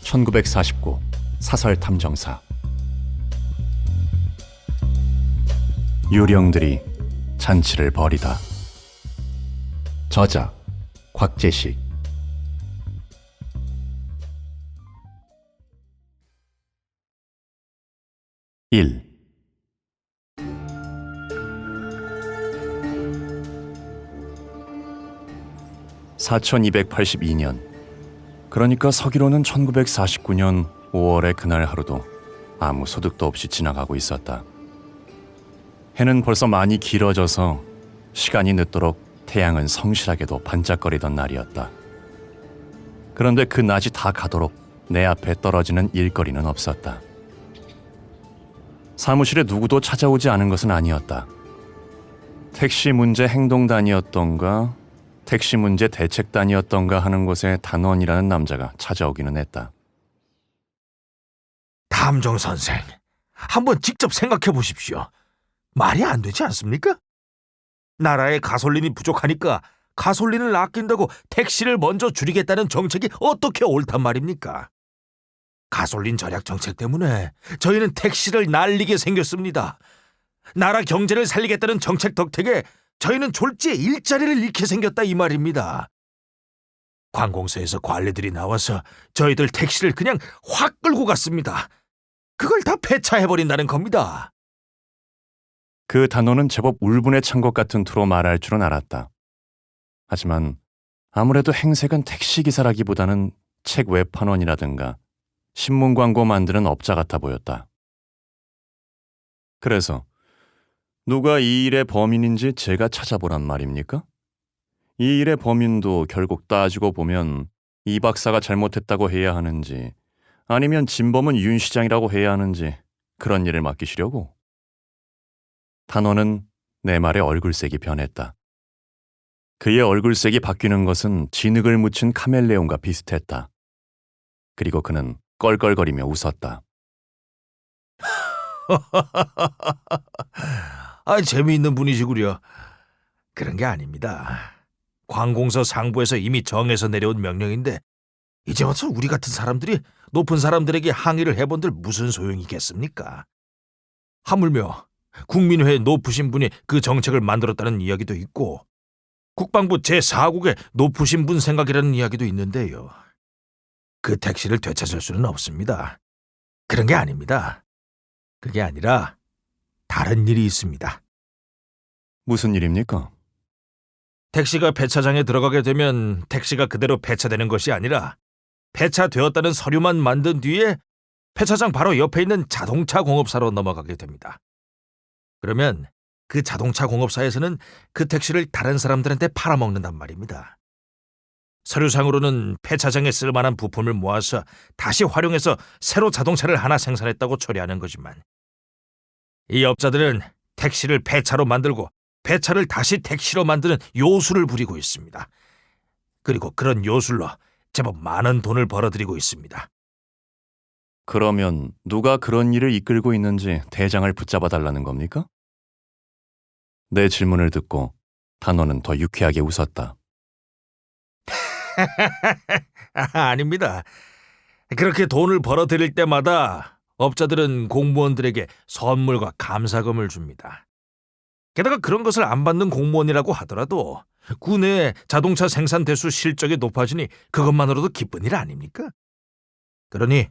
1949 사설 탐정사. 유령들이 잔치를 벌이다. 저자 곽재식. 1. (4282년) 그러니까 서기로는 1949년 5월의 그날 하루도 아무 소득도 없이 지나가고 있었다. 해는 벌써 많이 길어져서 시간이 늦도록 태양은 성실하게도 반짝거리던 날이었다. 그런데 그 낮이 다 가도록 내 앞에 떨어지는 일거리는 없었다. 사무실에 누구도 찾아오지 않은 것은 아니었다. 택시 문제 행동단이었던가 택시 문제 대책단이었던가 하는 곳에 단원이라는 남자가 찾아오기는 했다. 탐정 선생, 한번 직접 생각해 보십시오. 말이 안 되지 않습니까? 나라에 가솔린이 부족하니까 가솔린을 아낀다고 택시를 먼저 줄이겠다는 정책이 어떻게 옳단 말입니까? 가솔린 절약 정책 때문에 저희는 택시를 날리게 생겼습니다. 나라 경제를 살리겠다는 정책 덕택에 저희는 졸지에 일자리를 잃게 생겼다 이 말입니다. 관공서에서 관리들이 나와서 저희들 택시를 그냥 확 끌고 갔습니다. 그걸 다 폐차해버린다는 겁니다. 그 단원은 제법 울분에 찬 것 같은 투로 말할 줄은 알았다. 하지만 아무래도 행색은 택시기사라기보다는 책 외판원이라든가 신문 광고 만드는 업자 같아 보였다. 그래서 누가 이 일의 범인인지 제가 찾아보란 말입니까? 이 일의 범인도 결국 따지고 보면 이 박사가 잘못했다고 해야 하는지 아니면 진범은 윤 시장이라고 해야 하는지 그런 일을 맡기시려고? 단원은 내 말에 얼굴색이 변했다. 그의 얼굴색이 바뀌는 것은 진흙을 묻힌 카멜레온과 비슷했다. 그리고 그는 껄껄거리며 웃었다. 재미있는 분이시구려. 그런 게 아닙니다. 관공서 상부에서 이미 정해서 내려온 명령인데 이제 와서 우리 같은 사람들이 높은 사람들에게 항의를 해본들 무슨 소용이겠습니까? 하물며 국민회의 높으신 분이 그 정책을 만들었다는 이야기도 있고 국방부 제4국의 높으신 분 생각이라는 이야기도 있는데요. 그 택시를 되찾을 수는 없습니다. 그런 게 아닙니다. 그게 아니라 다른 일이 있습니다. 무슨 일입니까? 택시가 폐차장에 들어가게 되면 택시가 그대로 폐차되는 것이 아니라 폐차되었다는 서류만 만든 뒤에 폐차장 바로 옆에 있는 자동차 공업사로 넘어가게 됩니다. 그러면 그 자동차 공업사에서는 그 택시를 다른 사람들한테 팔아먹는단 말입니다. 서류상으로는 폐차장에 쓸만한 부품을 모아서 다시 활용해서 새로 자동차를 하나 생산했다고 처리하는 거지만 이 업자들은 택시를 폐차로 만들고 폐차를 다시 택시로 만드는 요술을 부리고 있습니다. 그리고 그런 요술로 제법 많은 돈을 벌어들이고 있습니다. 그러면 누가 그런 일을 이끌고 있는지 대장을 붙잡아 달라는 겁니까? 내 질문을 듣고 단원은 더 유쾌하게 웃었다. 아닙니다. 그렇게 돈을 벌어들일 때마다 업자들은 공무원들에게 선물과 감사금을 줍니다. 게다가 그런 것을 안 받는 공무원이라고 하더라도 구내의 자동차 생산 대수 실적이 높아지니 그것만으로도 기쁜 일 아닙니까? 그러니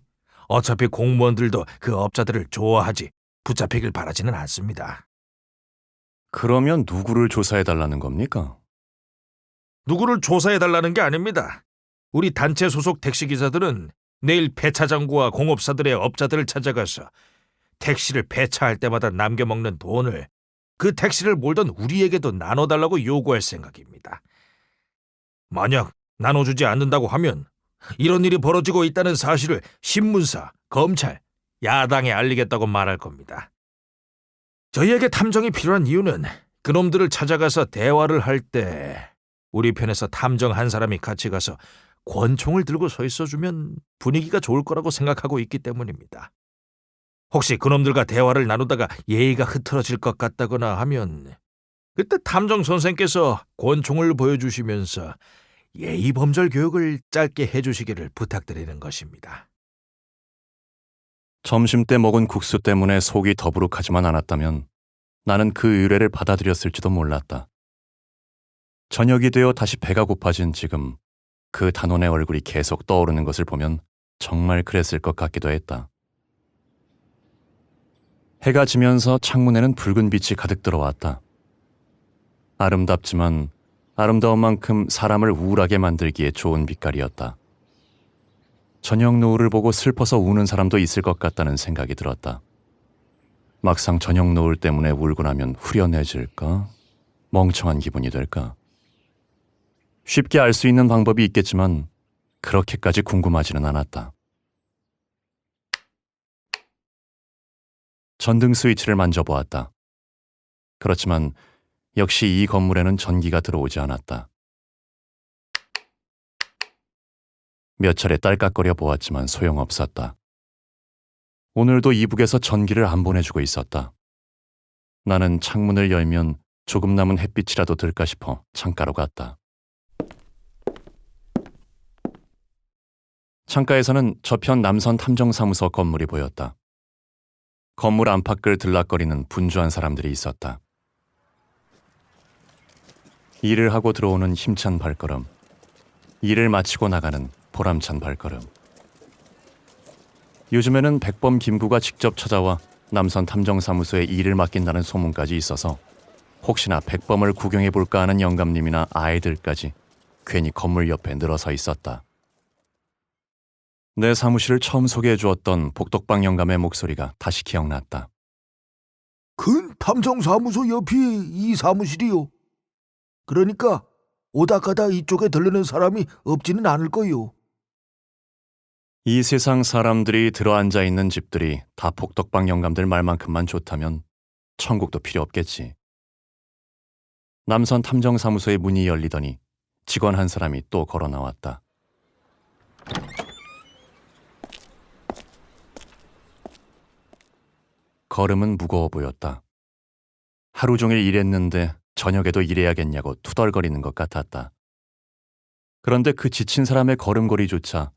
어차피 공무원들도 그 업자들을 좋아하지 붙잡히길 바라지는 않습니다. 그러면 누구를 조사해달라는 겁니까? 누구를 조사해달라는 게 아닙니다. 우리 단체 소속 택시기사들은 내일 폐차장구와 공업사들의 업자들을 찾아가서 택시를 폐차할 때마다 남겨먹는 돈을 그 택시를 몰던 우리에게도 나눠달라고 요구할 생각입니다. 만약 나눠주지 않는다고 하면 이런 일이 벌어지고 있다는 사실을 신문사, 검찰, 야당에 알리겠다고 말할 겁니다. 저희에게 탐정이 필요한 이유는 그놈들을 찾아가서 대화를 할 때 우리 편에서 탐정 한 사람이 같이 가서 권총을 들고 서 있어주면 분위기가 좋을 거라고 생각하고 있기 때문입니다. 혹시 그놈들과 대화를 나누다가 예의가 흐트러질 것 같다거나 하면 그때 탐정 선생께서 권총을 보여주시면서 예의범절 교육을 짧게 해주시기를 부탁드리는 것입니다. 점심 때 먹은 국수 때문에 속이 더부룩하지만 않았다면 나는 그 의뢰를 받아들였을지도 몰랐다. 저녁이 되어 다시 배가 고파진 지금 그 단원의 얼굴이 계속 떠오르는 것을 보면 정말 그랬을 것 같기도 했다. 해가 지면서 창문에는 붉은 빛이 가득 들어왔다. 아름답지만 아름다운 만큼 사람을 우울하게 만들기에 좋은 빛깔이었다. 저녁 노을을 보고 슬퍼서 우는 사람도 있을 것 같다는 생각이 들었다. 막상 저녁 노을 때문에 울고 나면 후련해질까? 멍청한 기분이 될까? 쉽게 알 수 있는 방법이 있겠지만 그렇게까지 궁금하지는 않았다. 전등 스위치를 만져보았다. 그렇지만 역시 이 건물에는 전기가 들어오지 않았다. 몇 차례 딸깍거려 보았지만 소용없었다. 오늘도 이북에서 전기를 안 보내주고 있었다. 나는 창문을 열면 조금 남은 햇빛이라도 들까 싶어 창가로 갔다. 창가에서는 저편 남선 탐정사무소 건물이 보였다. 건물 안팎을 들락거리는 분주한 사람들이 있었다. 일을 하고 들어오는 힘찬 발걸음, 일을 마치고 나가는 보람찬 발걸음. 요즘에는 백범 김구가 직접 찾아와 남선 탐정사무소에 일을 맡긴다는 소문까지 있어서 혹시나 백범을 구경해볼까 하는 영감님이나 아이들까지 괜히 건물 옆에 늘어서 있었다. 내 사무실을 처음 소개해 주었던 복덕방 영감의 목소리가 다시 기억났다. 근 탐정사무소 옆이 이 사무실이요. 그러니까 오다 가다 이쪽에 들르는 사람이 없지는 않을 거요. 이 세상 사람들이 들어앉아 있는 집들이 다 복덕방 영감들 말만큼만 좋다면 천국도 필요 없겠지. 남선 탐정사무소의 문이 열리더니 직원 한 사람이 또 걸어 나왔다. 걸음은 무거워 보였다. 하루 종일 일했는데 저녁에도 일해야겠냐고 투덜거리는 것 같았다. 그런데 그 지친 사람의 걸음걸이조차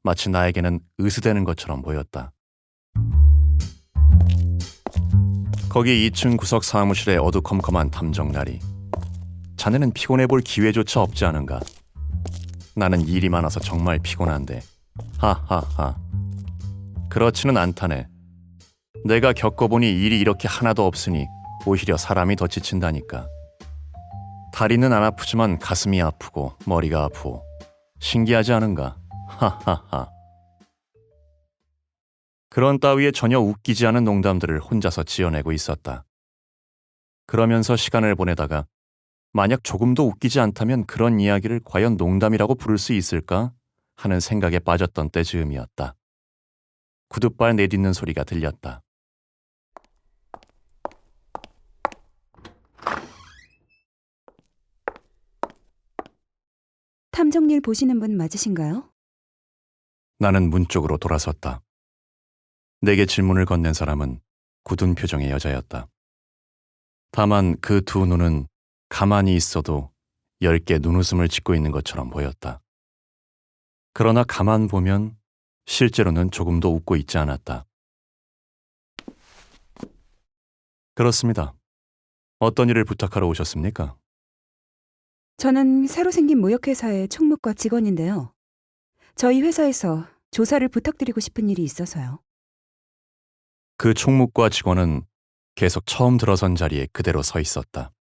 마치 나에게는 의스대는 것처럼 보였다. 거기 2층 구석 사무실의 어두컴컴한 탐정날이. 자네는 피곤해 볼 기회조차 없지 않은가? 나는 일이 많아서 정말 피곤한데. 하하하. 그렇지는 않다네. 내가 겪어보니 일이 이렇게 하나도 없으니 오히려 사람이 더 지친다니까. 다리는 안 아프지만 가슴이 아프고 머리가 아프고 신기하지 않은가? 하하하. 그런 따위에 전혀 웃기지 않은 농담들을 혼자서 지어내고 있었다. 그러면서 시간을 보내다가 만약 조금도 웃기지 않다면 그런 이야기를 과연 농담이라고 부를 수 있을까 하는 생각에 빠졌던 때 즈음이었다. 구둣발 내딛는 소리가 들렸다. 탐정일 보시는 분 맞으신가요? 나는 문 쪽으로 돌아섰다. 내게 질문을 건넨 사람은 굳은 표정의 여자였다. 다만 그 두 눈은 가만히 있어도 10개 눈웃음을 짓고 있는 것처럼 보였다. 그러나 가만 보면 실제로는 조금도 웃고 있지 않았다. 그렇습니다. 어떤 일을 부탁하러 오셨습니까? 저는 새로 생긴 무역회사의 총무과 직원인데요. 저희 회사에서 조사를 부탁드리고 싶은 일이 있어서요. 그 총무과 직원은 계속 처음 들어선 자리에 그대로 서 있었다.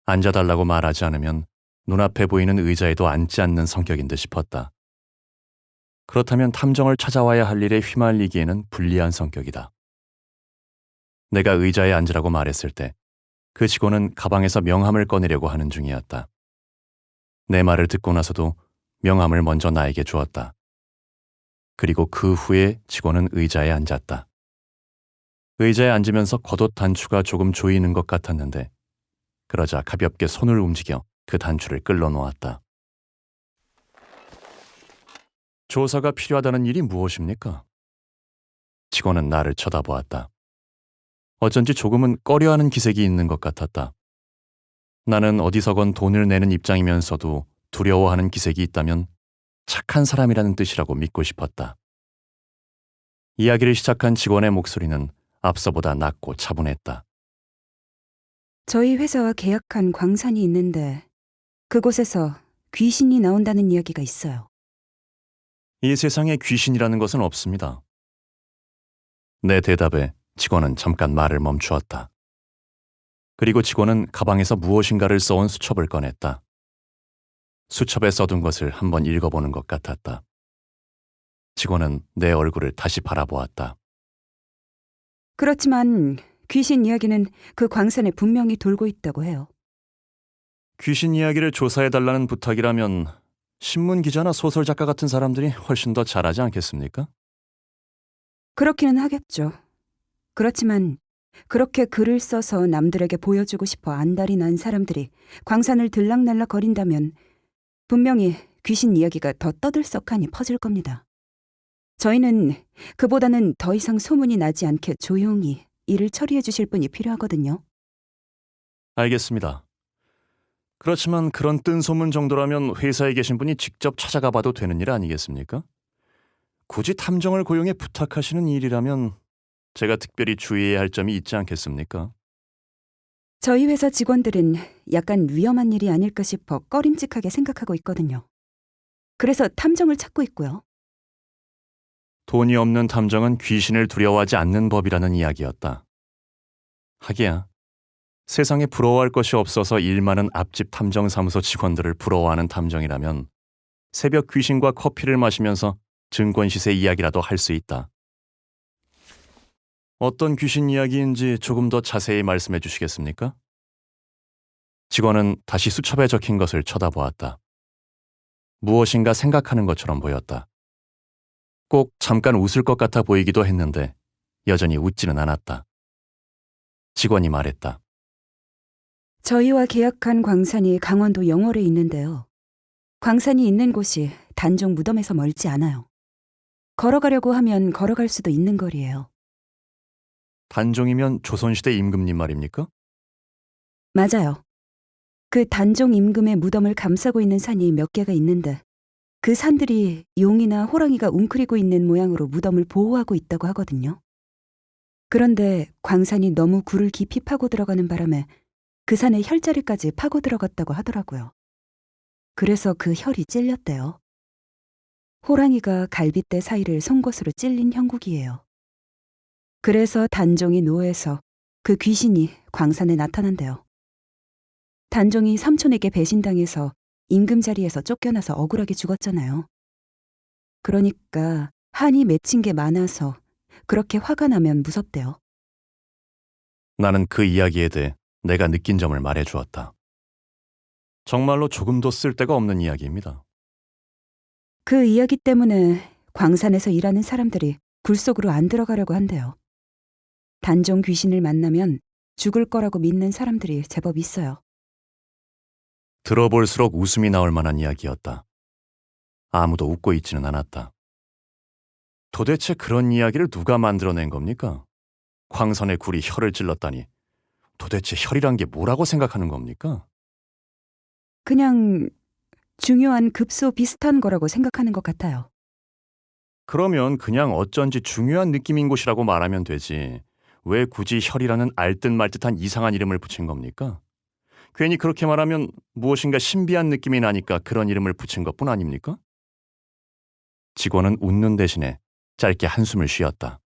앉아달라고 말하지 않으면 눈앞에 보이는 의자에도 앉지 않는 성격인 듯 싶었다. 그렇다면 탐정을 찾아와야 할 일에 휘말리기에는 불리한 성격이다. 내가 의자에 앉으라고 말했을 때 그 직원은 가방에서 명함을 꺼내려고 하는 중이었다. 내 말을 듣고 나서도 명함을 먼저 나에게 주었다. 그리고 그 후에 직원은 의자에 앉았다. 의자에 앉으면서 겉옷 단추가 조금 조이는 것 같았는데 그러자 가볍게 손을 움직여 그 단추를 끌러 놓았다. 조사가 필요하다는 일이 무엇입니까? 직원은 나를 쳐다보았다. 어쩐지 조금은 꺼려하는 기색이 있는 것 같았다. 나는 어디서건 돈을 내는 입장이면서도 두려워하는 기색이 있다면 착한 사람이라는 뜻이라고 믿고 싶었다. 이야기를 시작한 직원의 목소리는 앞서보다 낮고 차분했다. 저희 회사와 계약한 광산이 있는데 그곳에서 귀신이 나온다는 이야기가 있어요. 이 세상에 귀신이라는 것은 없습니다. 내 대답에 직원은 잠깐 말을 멈추었다. 그리고 직원은 가방에서 무엇인가를 써온 수첩을 꺼냈다. 수첩에 써둔 것을 한번 읽어보는 것 같았다. 직원은 내 얼굴을 다시 바라보았다. 그렇지만 귀신 이야기는 그 광산에 분명히 돌고 있다고 해요. 귀신 이야기를 조사해달라는 부탁이라면 신문 기자나 소설 작가 같은 사람들이 훨씬 더 잘하지 않겠습니까? 그렇기는 하겠죠. 그렇지만 그렇게 글을 써서 남들에게 보여주고 싶어 안달이 난 사람들이 광산을 들락날락 거린다면 분명히 귀신 이야기가 더 떠들썩하니 퍼질 겁니다. 저희는 그보다는 더 이상 소문이 나지 않게 조용히 일을 처리해 주실 분이 필요하거든요. 알겠습니다. 그렇지만 그런 뜬 소문 정도라면 회사에 계신 분이 직접 찾아가 봐도 되는 일 아니겠습니까? 굳이 탐정을 고용해 부탁하시는 일이라면 제가 특별히 주의해야 할 점이 있지 않겠습니까? 저희 회사 직원들은 약간 위험한 일이 아닐까 싶어 꺼림칙하게 생각하고 있거든요. 그래서 탐정을 찾고 있고요. 돈이 없는 탐정은 귀신을 두려워하지 않는 법이라는 이야기였다. 하기야, 세상에 부러워할 것이 없어서 일 많은 앞집 탐정사무소 직원들을 부러워하는 탐정이라면 새벽 귀신과 커피를 마시면서 증권시세 이야기라도 할 수 있다. 어떤 귀신 이야기인지 조금 더 자세히 말씀해 주시겠습니까? 직원은 다시 수첩에 적힌 것을 쳐다보았다. 무엇인가 생각하는 것처럼 보였다. 꼭 잠깐 웃을 것 같아 보이기도 했는데 여전히 웃지는 않았다. 직원이 말했다. 저희와 계약한 광산이 강원도 영월에 있는데요. 광산이 있는 곳이 단종 무덤에서 멀지 않아요. 걸어가려고 하면 걸어갈 수도 있는 거리예요. 단종이면 조선시대 임금님 말입니까? 맞아요. 그 단종 임금의 무덤을 감싸고 있는 산이 몇 개가 있는데 그 산들이 용이나 호랑이가 웅크리고 있는 모양으로 무덤을 보호하고 있다고 하거든요. 그런데 광산이 너무 굴을 깊이 파고 들어가는 바람에 그 산의 혈자리까지 파고 들어갔다고 하더라고요. 그래서 그 혈이 찔렸대요. 호랑이가 갈빗대 사이를 송곳으로 찔린 형국이에요. 그래서 단종이 노해서 그 귀신이 광산에 나타난대요. 단종이 삼촌에게 배신당해서 임금 자리에서 쫓겨나서 억울하게 죽었잖아요. 그러니까 한이 맺힌 게 많아서 그렇게 화가 나면 무섭대요. 나는 그 이야기에 대해 내가 느낀 점을 말해 주었다. 정말로 조금도 쓸데가 없는 이야기입니다. 그 이야기 때문에 광산에서 일하는 사람들이 굴 속으로 안 들어가려고 한대요. 단종 귀신을 만나면 죽을 거라고 믿는 사람들이 제법 있어요. 들어볼수록 웃음이 나올 만한 이야기였다. 아무도 웃고 있지는 않았다. 도대체 그런 이야기를 누가 만들어낸 겁니까? 광선의 굴이 혀를 찔렀다니. 도대체 혈이란 게 뭐라고 생각하는 겁니까? 그냥 중요한 급소 비슷한 거라고 생각하는 것 같아요. 그러면 그냥 어쩐지 중요한 느낌인 곳이라고 말하면 되지. 왜 굳이 혈이라는 알듯 말듯한 이상한 이름을 붙인 겁니까? 괜히 그렇게 말하면 무엇인가 신비한 느낌이 나니까 그런 이름을 붙인 것뿐 아닙니까? 직원은 웃는 대신에 짧게 한숨을 쉬었다.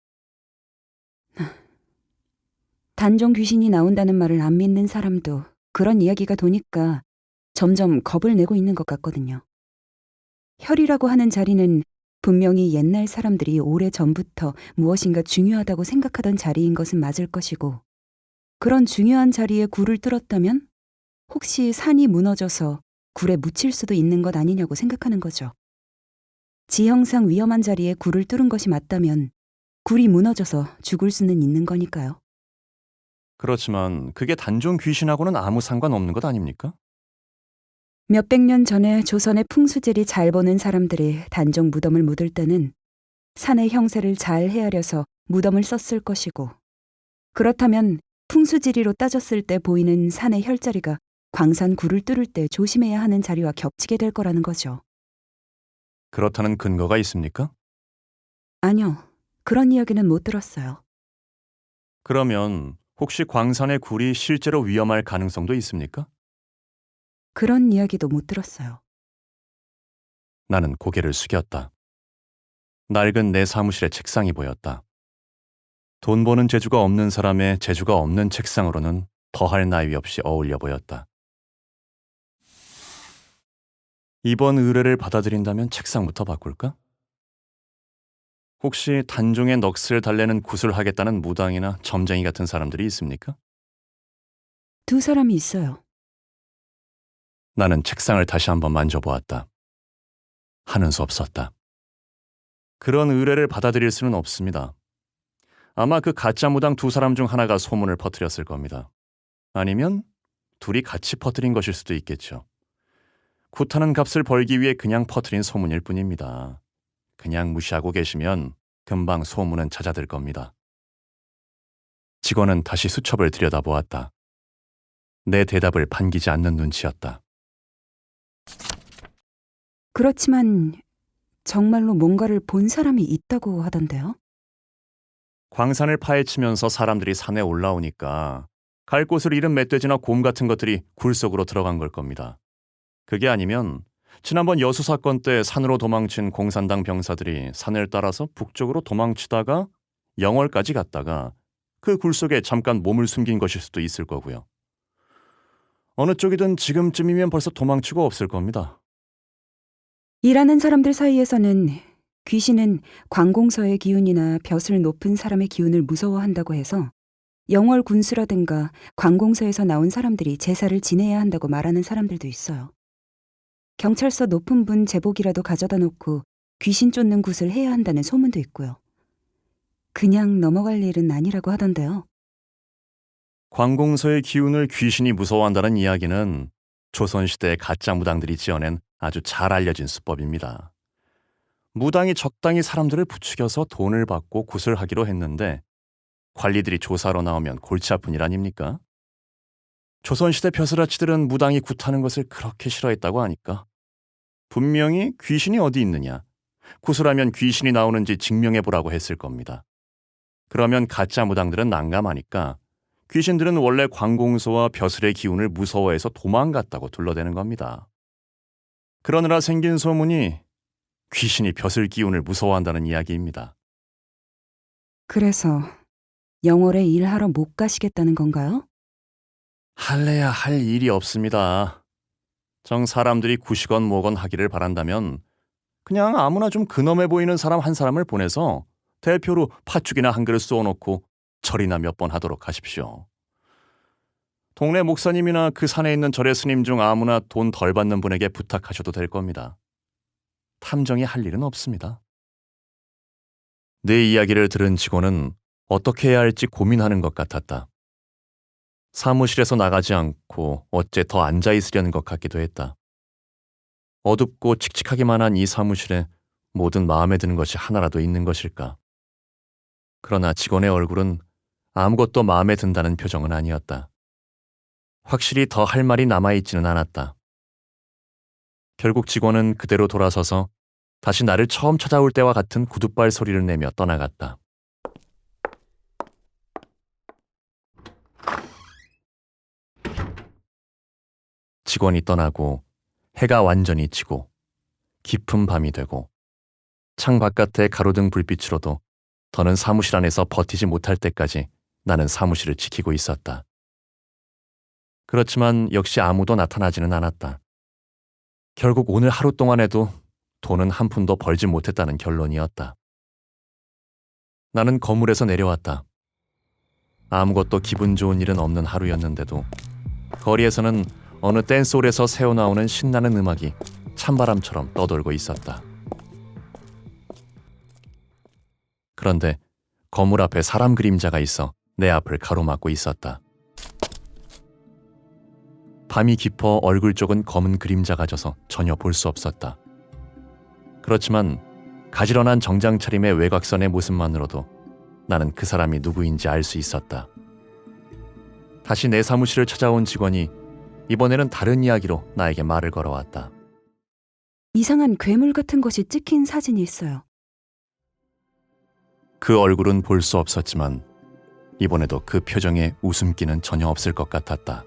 단종 귀신이 나온다는 말을 안 믿는 사람도 그런 이야기가 도니까 점점 겁을 내고 있는 것 같거든요. 혈이라고 하는 자리는 분명히 옛날 사람들이 오래 전부터 무엇인가 중요하다고 생각하던 자리인 것은 맞을 것이고, 그런 중요한 자리에 굴을 뚫었다면 혹시 산이 무너져서 굴에 묻힐 수도 있는 것 아니냐고 생각하는 거죠. 지형상 위험한 자리에 굴을 뚫은 것이 맞다면 굴이 무너져서 죽을 수는 있는 거니까요. 그렇지만 그게 단종 귀신하고는 아무 상관없는 것 아닙니까? 몇백 년 전에 조선의 풍수지리 잘 보는 사람들이 단종 무덤을 묻을 때는 산의 형세를 잘 헤아려서 무덤을 썼을 것이고, 그렇다면 풍수지리로 따졌을 때 보이는 산의 혈자리가 광산 굴을 뚫을 때 조심해야 하는 자리와 겹치게 될 거라는 거죠. 그렇다는 근거가 있습니까? 아니요, 그런 이야기는 못 들었어요. 그러면 혹시 광산의 굴이 실제로 위험할 가능성도 있습니까? 그런 이야기도 못 들었어요. 나는 고개를 숙였다. 낡은 내 사무실의 책상이 보였다. 돈 버는 재주가 없는 사람의 재주가 없는 책상으로는 더할 나위 없이 어울려 보였다. 이번 의뢰를 받아들인다면 책상부터 바꿀까? 혹시 단종의 넋을 달래는 굿을 하겠다는 무당이나 점쟁이 같은 사람들이 있습니까? 2사람이 있어요. 나는 책상을 다시 한번 만져보았다. 하는 수 없었다. 그런 의뢰를 받아들일 수는 없습니다. 아마 그 가짜 무당 2사람 중 하나가 소문을 퍼뜨렸을 겁니다. 아니면 둘이 같이 퍼뜨린 것일 수도 있겠죠. 굿하는 값을 벌기 위해 그냥 퍼뜨린 소문일 뿐입니다. 그냥 무시하고 계시면 금방 소문은 찾아들 겁니다. 직원은 다시 수첩을 들여다보았다. 내 대답을 반기지 않는 눈치였다. 그렇지만 정말로 뭔가를 본 사람이 있다고 하던데요. 광산을 파헤치면서 사람들이 산에 올라오니까 갈 곳을 잃은 멧돼지나 곰 같은 것들이 굴 속으로 들어간 걸 겁니다. 그게 아니면 지난번 여수 사건 때 산으로 도망친 공산당 병사들이 산을 따라서 북쪽으로 도망치다가 영월까지 갔다가 그 굴 속에 잠깐 몸을 숨긴 것일 수도 있을 거고요. 어느 쪽이든 지금쯤이면 벌써 도망치고 없을 겁니다. 일하는 사람들 사이에서는 귀신은 관공서의 기운이나 벼슬 높은 사람의 기운을 무서워한다고 해서 영월 군수라든가 관공서에서 나온 사람들이 제사를 지내야 한다고 말하는 사람들도 있어요. 경찰서 높은 분 제복이라도 가져다 놓고 귀신 쫓는 굿을 해야 한다는 소문도 있고요. 그냥 넘어갈 일은 아니라고 하던데요. 관공서의 기운을 귀신이 무서워한다는 이야기는 조선시대의 가짜 무당들이 지어낸 아주 잘 알려진 수법입니다. 무당이 적당히 사람들을 부추겨서 돈을 받고 굿을 하기로 했는데 관리들이 조사로 나오면 골치 아픈 일 아닙니까? 조선시대 벼슬아치들은 무당이 굿하는 것을 그렇게 싫어했다고 하니까 분명히 귀신이 어디 있느냐, 굿을 하면 귀신이 나오는지 증명해보라고 했을 겁니다. 그러면 가짜 무당들은 난감하니까 귀신들은 원래 관공서와 벼슬의 기운을 무서워해서 도망갔다고 둘러대는 겁니다. 그러느라 생긴 소문이 귀신이 벼슬 기운을 무서워한다는 이야기입니다. 그래서 영월에 일하러 못 가시겠다는 건가요? 할래야 할 일이 없습니다. 정 사람들이 구시건 뭐건 하기를 바란다면 그냥 아무나 좀 근엄해 보이는 사람 한 사람을 보내서 대표로 팥죽이나 한 그릇 쏘아놓고 절이나 몇 번 하도록 하십시오. 동네 목사님이나 그 산에 있는 절의 스님 중 아무나 돈 덜 받는 분에게 부탁하셔도 될 겁니다. 탐정이 할 일은 없습니다. 내 이야기를 들은 직원은 어떻게 해야 할지 고민하는 것 같았다. 사무실에서 나가지 않고 어째 더 앉아 있으려는 것 같기도 했다. 어둡고 칙칙하기만 한 이 사무실에 모든 마음에 드는 것이 하나라도 있는 것일까? 그러나 직원의 얼굴은 아무것도 마음에 든다는 표정은 아니었다. 확실히 더 할 말이 남아있지는 않았다. 결국 직원은 그대로 돌아서서 다시 나를 처음 찾아올 때와 같은 구둣발 소리를 내며 떠나갔다. 직원이 떠나고 해가 완전히 지고 깊은 밤이 되고 창 바깥의 가로등 불빛으로도 더는 사무실 안에서 버티지 못할 때까지 나는 사무실을 지키고 있었다. 그렇지만 역시 아무도 나타나지는 않았다. 결국 오늘 하루 동안에도 돈은 한 푼도 벌지 못했다는 결론이었다. 나는 건물에서 내려왔다. 아무것도 기분 좋은 일은 없는 하루였는데도 거리에서는 어느 댄스홀에서 새어나오는 신나는 음악이 찬바람처럼 떠돌고 있었다. 그런데 건물 앞에 사람 그림자가 있어 내 앞을 가로막고 있었다. 밤이 깊어 얼굴 쪽은 검은 그림자가 져서 전혀 볼 수 없었다. 그렇지만 가지런한 정장 차림의 외곽선의 모습만으로도 나는 그 사람이 누구인지 알 수 있었다. 다시 내 사무실을 찾아온 직원이 이번에는 다른 이야기로 나에게 말을 걸어왔다. 이상한 괴물 같은 것이 찍힌 사진이 있어요. 그 얼굴은 볼 수 없었지만 이번에도 그 표정에 웃음기는 전혀 없을 것 같았다.